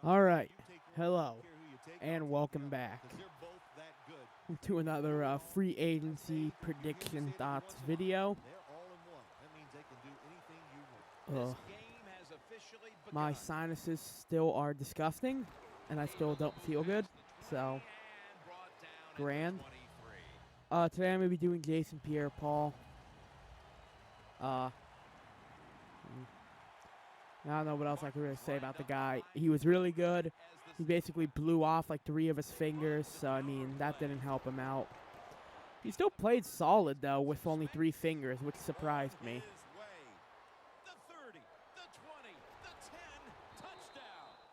All right. Hello, and welcome back to another free agency prediction thoughts video. My sinuses still are disgusting, and I still don't feel good, so grand. Today I'm going to be doing Jason Pierre-Paul. I don't know what else I could really say about the guy. He was really good. He basically blew off like 3 of his fingers, so I mean, that didn't help him out. He still played solid, though, with only 3 fingers, which surprised me.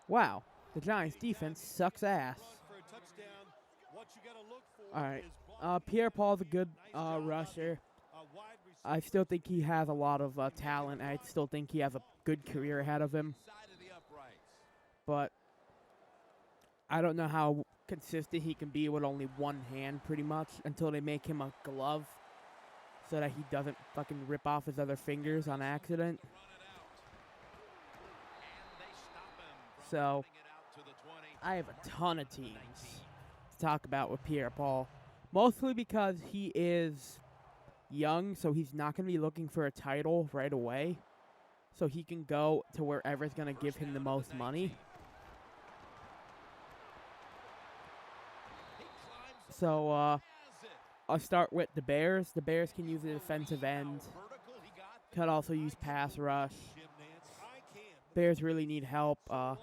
Wow, the Giants' defense sucks ass. Alright, Pierre-Paul's a good rusher. I still think he has a lot of talent. I still think he has a good career ahead of him. But I don't know how consistent he can be with only one hand, pretty much, until they make him a glove so that he doesn't fucking rip off his other fingers on accident. So I have a ton of teams to talk about with Pierre-Paul, mostly because he is young, so he's not going to be looking for a title right away. So he can go to wherever's going to give him the most money. So I'll start with the Bears. The Bears can use the defensive end. Could also use pass rush. Bears really need help. I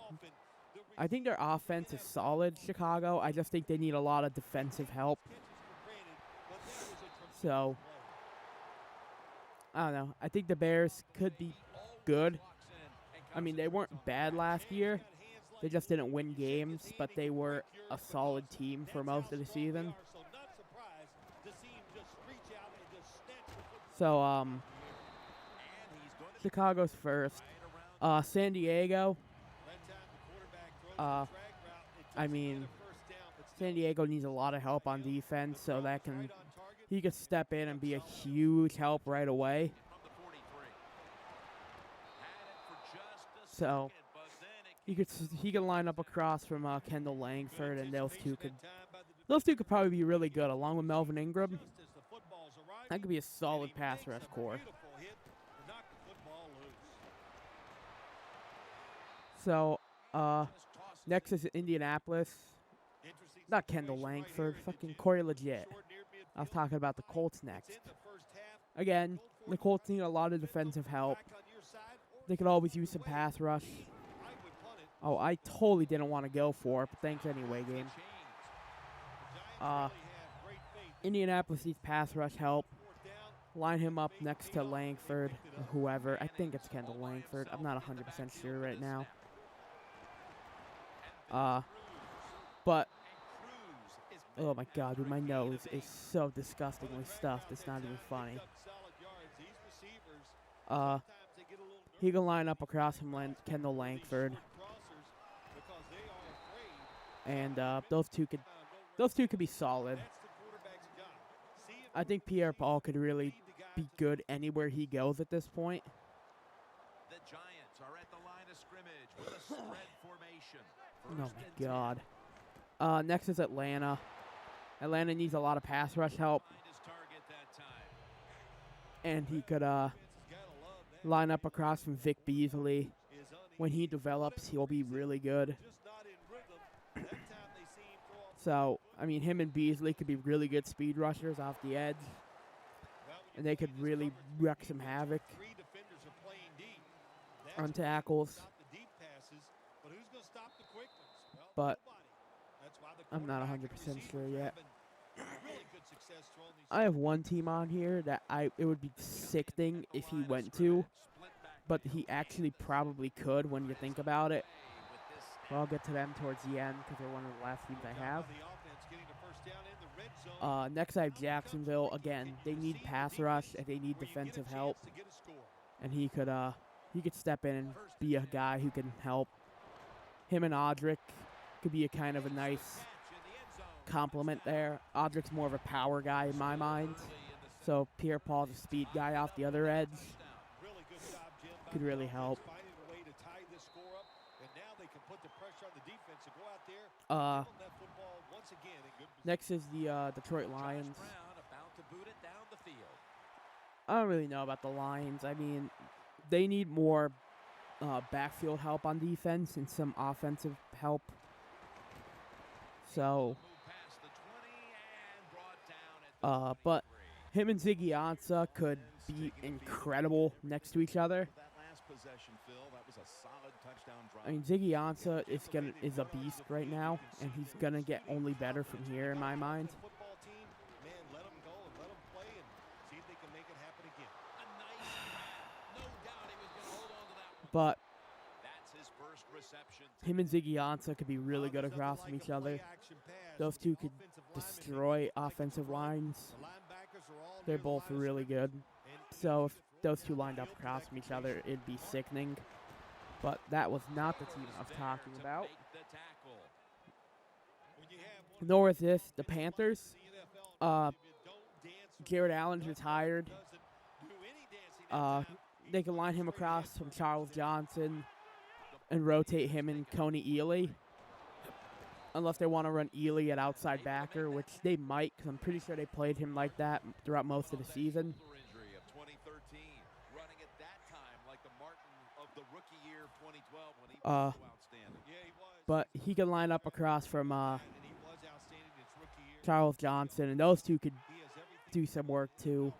think their offense is solid, Chicago. I just think they need a lot of defensive help. So I don't know. I think the Bears could be good. I mean, they weren't bad last year. They just didn't win games, but they were a solid team for most of the season. So, Chicago's first. San Diego. I mean, San Diego needs a lot of help on defense, so that he could step in and be a huge help right away. So he could line up across from Kendall Langford, and those two could probably be really good, along with Melvin Ingram. That could be a solid pass rush core. So next is Indianapolis. Not Kendall Langford, fucking Corey Legit. I was talking about the Colts next. Again, the Colts need a lot of defensive help. They could always use some pass rush. Oh, I totally didn't want to go for it, but thanks anyway, game. Indianapolis needs pass rush help. Line him up next to Langford or whoever. I think it's Kendall Langford. I'm not 100% sure right now. But oh my god, dude, my nose is so disgustingly stuffed. It's not even funny. He can line up across from Kendall Langford, and those two could be solid. I think Pierre-Paul could really be good anywhere he goes at this point. The Giants are at the line of scrimmage with a spread formation. Oh my god. Next is Atlanta. Atlanta needs a lot of pass rush help. And he could line up across from Vic Beasley. When he develops, he'll be really good. So, I mean, him and Beasley could be really good speed rushers off the edge. And they could really wreak some havoc on tackles. But I'm not 100% sure yet. I have one team on here that it would be sickening if he went to, but he actually probably could when you think about it. But I'll get to them towards the end because they're one of the last teams I have. Next I have Jacksonville. Again, they need pass rush and they need defensive help. And he could step in and be a guy who can help. Him and Audric could be a kind of a nice compliment there. Audric's more of a power guy in my mind. So Pierre-Paul's a speed guy off the other edge. Could really help. Uh, Next is the Detroit Lions. I don't really know about the Lions. I mean, they need more backfield help on defense and some offensive help. So, but him and Ziggy Ansah could be incredible next to each other. I mean, Ziggy Ansah is a beast right now, and he's gonna get only better from here in my mind. But him and Ziggy Ansah could be really good across from each other. Those two could destroy offensive lines. They're both really good. So if those two lined up across from each other, it'd be sickening. But that was not the team I was talking about. Nor is this the Panthers. Jared Allen's retired. They can line him across from Charles Johnson and rotate him and Coney Ely. Unless they want to run Ely at outside backer, which they might, because I'm pretty sure they played him like that throughout most of the season. But he can line up across from Charles Johnson, and those two could do some work too.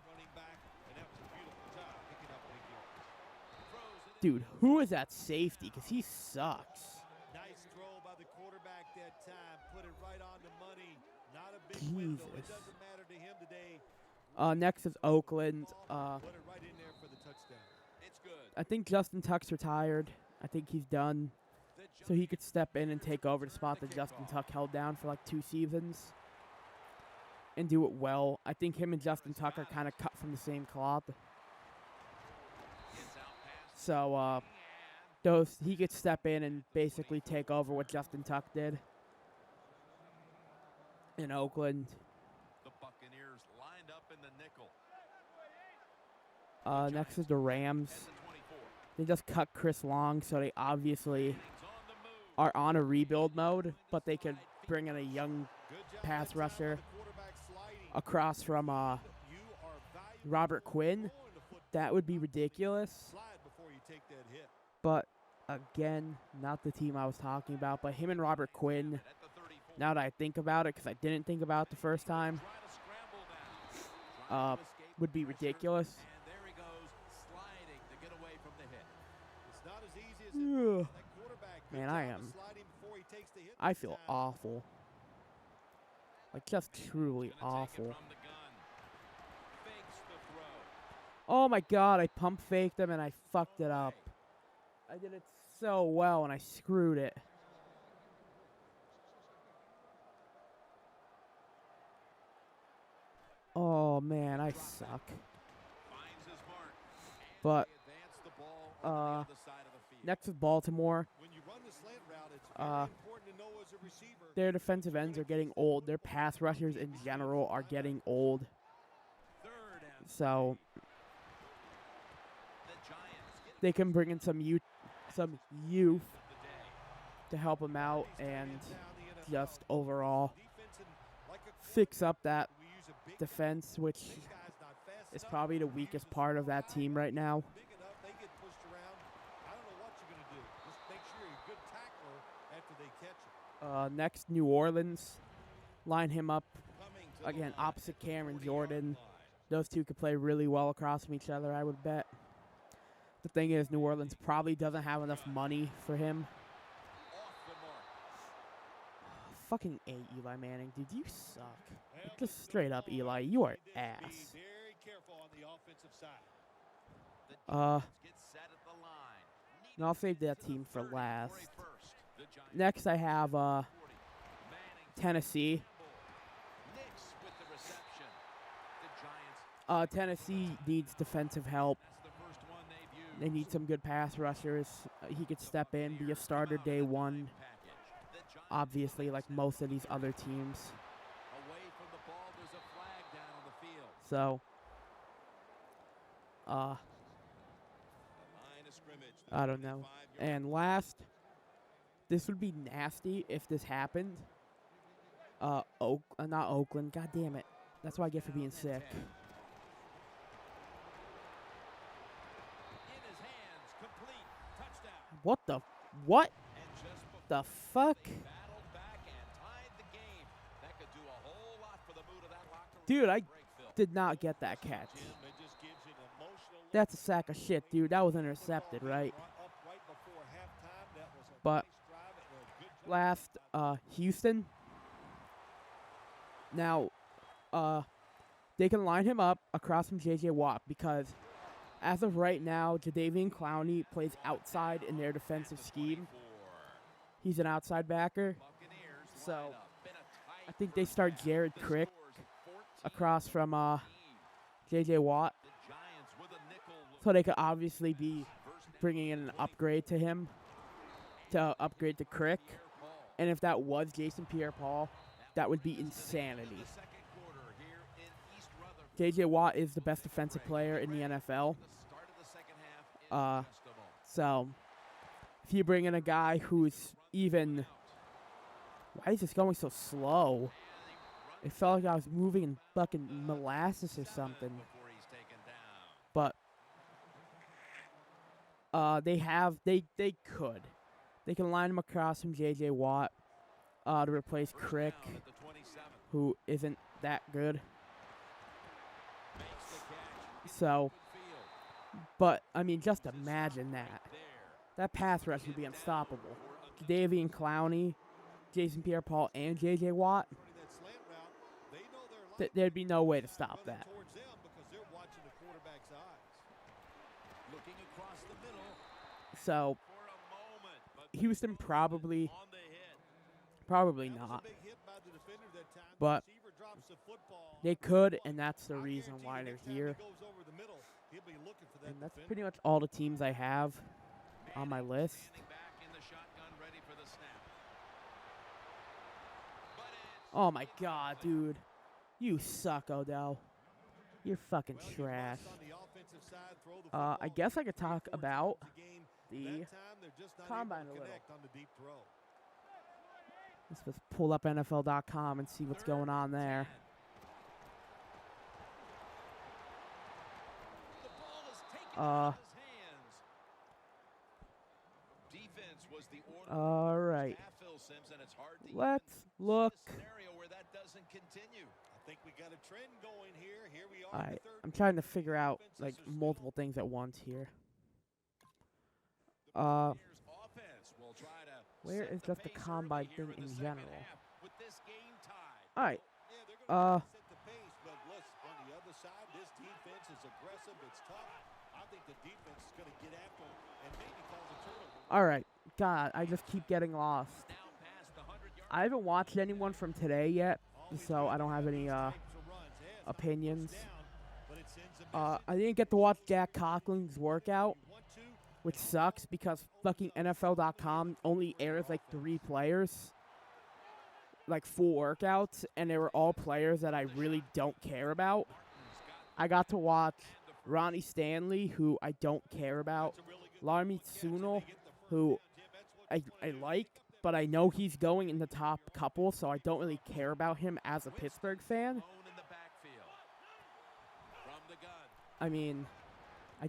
Dude, who is that safety? Because he sucks. Nice throw by the quarterback that time. Put it right on the money. Not a big window. It doesn't matter to him today. Next is Oakland. Put it right in there for the touchdown. It's good. I think Justin Tuck's retired. I think he's done. So he could step in and take over the spot that Justin Tuck held down for like 2 seasons. And do it well. I think him and Justin Tuck are kind of cut from the same cloth. So, he could step in and basically take over what Justin Tuck did in Oakland. The Buccaneers lined up in the nickel. Next is the Rams. They just cut Chris Long, so they obviously are on a rebuild mode, but they could bring in a young pass rusher across from Robert Quinn. That would be ridiculous. But, again, not the team I was talking about. But him and Robert Quinn, now that I think about it, because I didn't think about it the first time, would be ridiculous. Ugh. Man, I feel awful. Like, just truly awful. Oh my god, I pump faked him and I fucked it up. I did it so well and I screwed it. Oh man, I suck. But next is Baltimore. Their defensive ends are getting old. Their pass rushers in general are getting old. So they can bring in some youth to help them out and just overall fix up that defense, which is probably the weakest part of that team right now. Next, New Orleans. Line him up, again, opposite Cameron Jordan. Those two could play really well across from each other, I would bet. The thing is, New Orleans probably doesn't have enough money for him. Fucking A, Eli Manning. Dude, you suck. Like, just straight up, Eli, you are ass. And I'll save that team for last. Next, I have Tennessee. Tennessee needs defensive help. They need some good pass rushers. He could step in, be a starter day one. Obviously, like most of these other teams. So, I don't know. And last, this would be nasty if this happened. Not Oakland. God damn it. That's what I get for being sick. In his hands, complete touchdown. What the? What And just before the fuck? they battled back and tied the game. That could do a whole lot for the mood of that locker room. Dude, I break, Phil. did not get that catch. Jim, it just gives you an emotional look. That's a sack of shit, dude. That was intercepted, right? Up right before halftime. That was a But nice drive and a good job. last, Houston. Now, they can line him up across from J.J. Watt because as of right now, Jadeveon Clowney plays outside in their defensive scheme. He's an outside backer. So I think they start Jared Crick across from J.J. Watt. So they could obviously be bringing in an upgrade to him to upgrade to Crick. And if that was Jason Pierre-Paul, that would be insanity. J.J. Watt is the best defensive player in the NFL. So if you bring in a guy who's even... Why is this going so slow? It felt like I was moving in fucking molasses or something. But they could. They can line him across from J.J. Watt to replace Crick, who isn't that good. So, but, I mean, just imagine that. That pass rush would be unstoppable. Jadeveon Clowney, Jason Pierre-Paul, and J.J. Watt. There'd be no way to stop that. So, Houston probably not. But they could, and that's the reason why they're here. And that's pretty much all the teams I have on my list. Oh my god, dude. You suck, Odell. You're fucking trash. I guess I could talk about the combine a little. Let's just pull up NFL.com and see what's going on there. All right. Let's look. All right. I'm trying to figure out like multiple things at once here. Where is just the combine thing in general? All right. All right. God, I just keep getting lost. I haven't watched anyone from today yet, so I don't have any opinions. I didn't get to watch Jack Coughlin's workout, which sucks because fucking NFL.com only airs like 3 players, like full workouts, and they were all players that I really don't care about. I got to watch Ronnie Stanley, who I don't care about, Laremy Tunsil, who I like, but I know he's going in the top couple, so I don't really care about him as a Pittsburgh fan. I mean, I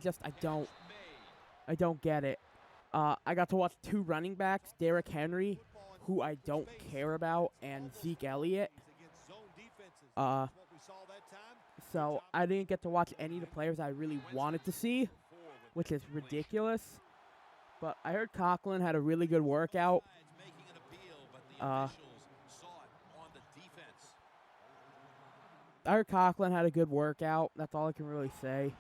don't get it. I got to watch 2 running backs, Derrick Henry, who I don't care about, and Zeke Elliott. So I didn't get to watch any of the players I really wanted to see, which is ridiculous. But I heard Coughlin had a really good workout. I heard Coughlin had a good workout. That's all I can really say.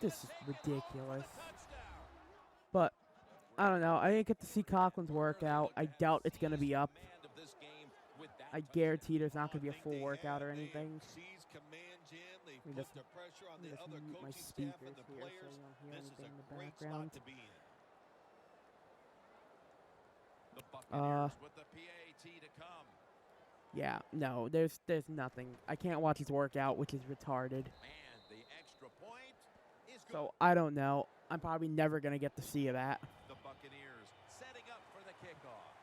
This is ridiculous. But, I don't know. I didn't get to see Coughlin's workout. I doubt it's going to be up. I guarantee there's not going to be a full workout or anything. Let me just mute my speakers here so you don't hear anything in the background. Yeah, no, there's nothing. I can't watch his workout, which is retarded. And the extra point is good. So I don't know. I'm probably never gonna get to see that. The Buccaneers setting up for the kickoff.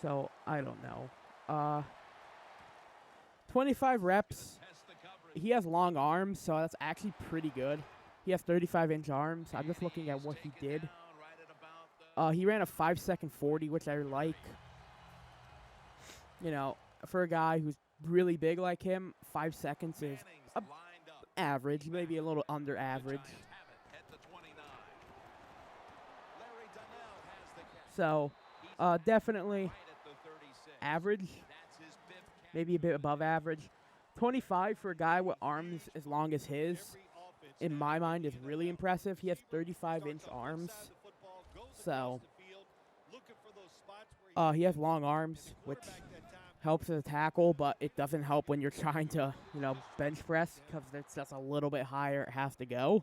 So I don't know. 25 reps. Test the coverage. He has long arms, so that's actually pretty good. He has 35-inch arms. I'm just looking at what he did. Taken down right at about the He ran a 5-second 40, which I like. You know, for a guy who's really big like him, 5 seconds is Manning's lined up. average, maybe a little under average. The Giants have it at the 29. Larry Donnell has the catch. So, He's definitely right at the 36. average, That's his fifth catch. maybe a bit above average. 25 for a guy with arms as long as his, in my mind, is really impressive. He has 35-inch arms, so he has long arms, which helps as a tackle, but it doesn't help when you're trying to, bench press, because it's just a little bit higher it has to go.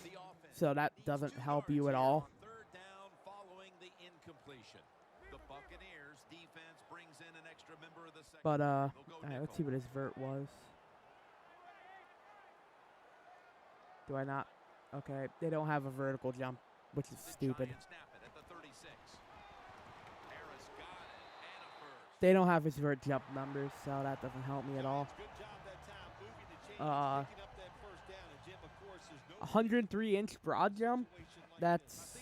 The offense So that needs doesn't 2 help yards you at here all. on third down following the incompletion. The Buccaneers defense brings in an extra member of the second. But, They'll go all right, let's nickel. see what his vert was. Do I not? Okay, they don't have a vertical jump, which is The stupid. Giants snap it at the 36. Harris got it and a first. They don't have his vert jump numbers, so that doesn't help me at all. 103-inch broad jump. That's,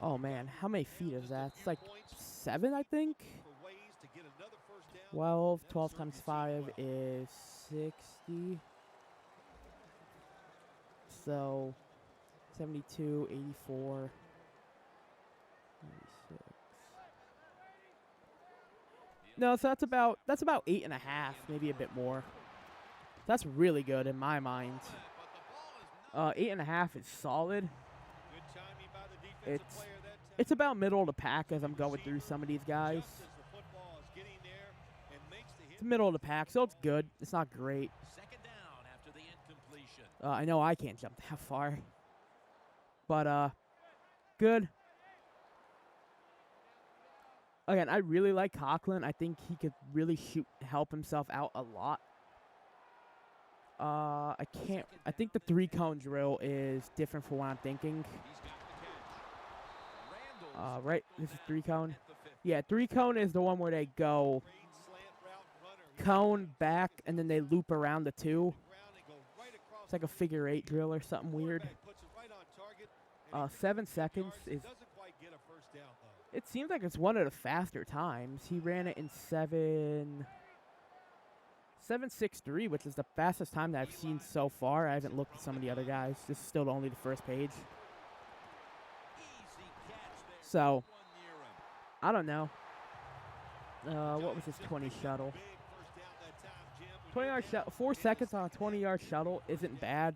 oh man, how many feet is that? It's like 7, I think. 12 times 5 is 60. So 72, 84, 96. No, so that's about 8.5, maybe a bit more. That's really good in my mind. 8.5 is solid. It's about middle of the pack as I'm going through some of these guys. It's middle of the pack, so it's good. It's not great. Second down after the incompletion. I know I can't jump that far. But, good. Again, I really like Coughlin. I think he could really help himself out a lot. I think the 3-cone drill is different from what I'm thinking. He's got the catch. Randall's Right, this is 3-cone. at the 50. Yeah, 3-cone is the one where they go cone back and then they loop around the 2. It's like a figure 8 drill or something weird. 7 seconds is. It seems like it's one of the faster times. He ran it in 7.63, which is the fastest time that I've seen so far. I haven't looked at some of the other guys. This is still only the first page. Easy catch there. So, 1 near him. I don't know. What was his 20 shuttle? 20-yard shuttle. 4 seconds on a 20-yard shuttle isn't bad.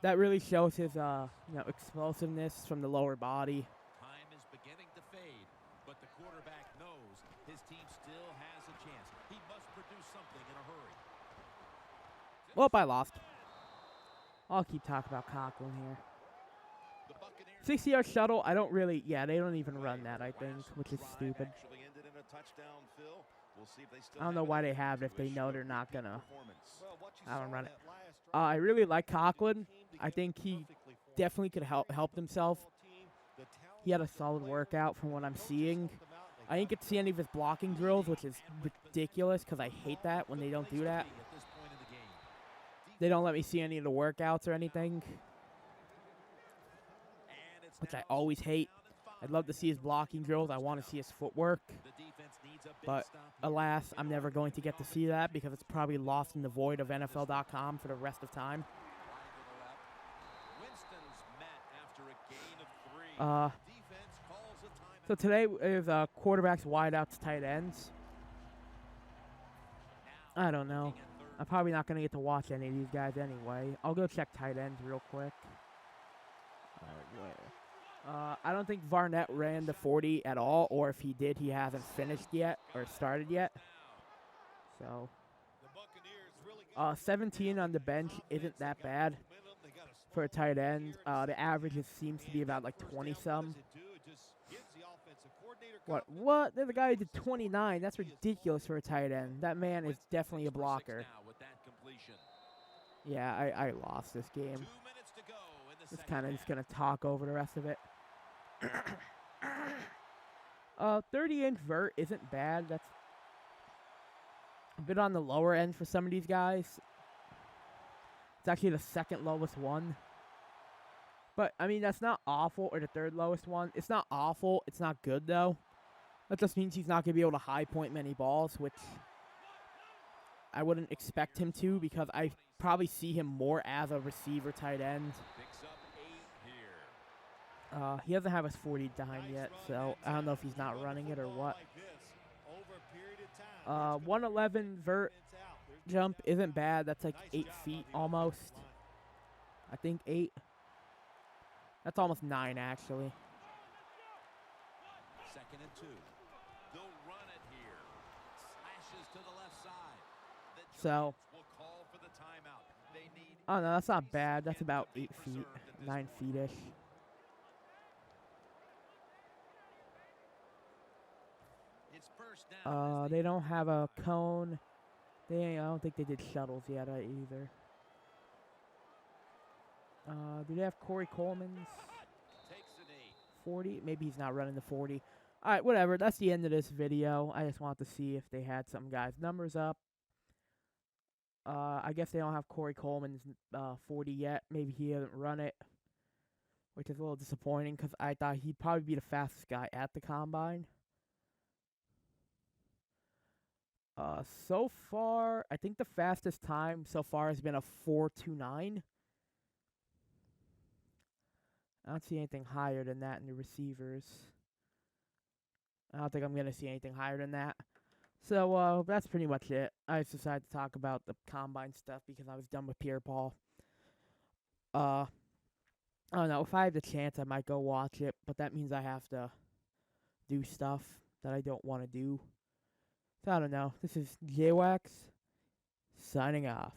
That really shows his, explosiveness from the lower body. Time is beginning to fade, but the quarterback knows his team still has a chance. He must produce something in a hurry. Well, I lost. I'll keep talking about Coughlin here. The Buccaneers 60-yard shuttle, I don't really, they don't even run that, I think, which is stupid. Actually ended in a touchdown, Phil. We'll see if they still I don't know have why it they have it if to they know show they're not peak gonna. performance. I don't run it. I really like Coughlin. I think he definitely could help himself. He had a solid workout from what I'm seeing. I didn't get to see any of his blocking drills, which is ridiculous because I hate that when they don't do that. at this point in the game. They don't let me see any of the workouts or anything, And it's which I now always hate. down and 5. I'd love to see his blocking drills. I want to see his footwork. The defense needs a big But stop here. alas, I'm never going to get to see that because it's probably lost in the void of NFL.com for the rest of time. Wide to the left. Winston's met after a gain of 3. Uh, Defense calls a timeout. So today is quarterbacks, wideouts, tight ends. Now I don't know. looking at third I'm probably not going to get to watch any of these guys anyway. I'll go check tight ends real quick. I don't think Varnett ran the 40 at all, or if he did, he hasn't finished yet or started yet. So, 17 on the bench isn't that bad for a tight end. The average seems to be about like 20-some. What? There's a guy who did 29. That's ridiculous for a tight end. That man is definitely a blocker. Yeah, I lost this game. Just kind of just going to talk over the rest of it. 30-inch vert isn't bad. That's a bit on the lower end for some of these guys. It's actually the second lowest one. But, I mean, that's not awful, or the third lowest one. It's not awful. It's not good, though. That just means he's not going to be able to high point many balls, which I wouldn't expect him to, because I probably see him more as a receiver tight end. He doesn't have his 40 dime yet, so I don't know if he's not running it or what. 111 vert jump isn't bad. That's like 8 feet almost. I think 8. That's almost 9, actually. 2nd and 2. They'll run it here. Slashes to the left side. The So, will call for the timeout. They need oh no, that's not bad. That's about 8 feet, 9 feet-ish. It's first down. They don't have a cone. I don't think they did shuttles yet either. Do they have Corey Coleman's? Takes an 40? Maybe he's not running the 40. Alright, whatever. That's the end of this video. I just wanted to see if they had some guys' numbers up. I guess they don't have Corey Coleman's 40 yet. Maybe he hasn't run it, which is a little disappointing because I thought he'd probably be the fastest guy at the combine. So far, I think the fastest time so far has been a 4.29. I don't see anything higher than that in the receivers. I don't think I'm going to see anything higher than that. So, that's pretty much it. I just decided to talk about the combine stuff because I was done with Pierre-Paul. I don't know. If I had the chance, I might go watch it, but that means I have to do stuff that I don't want to do. So, I don't know. This is J-Wax signing off.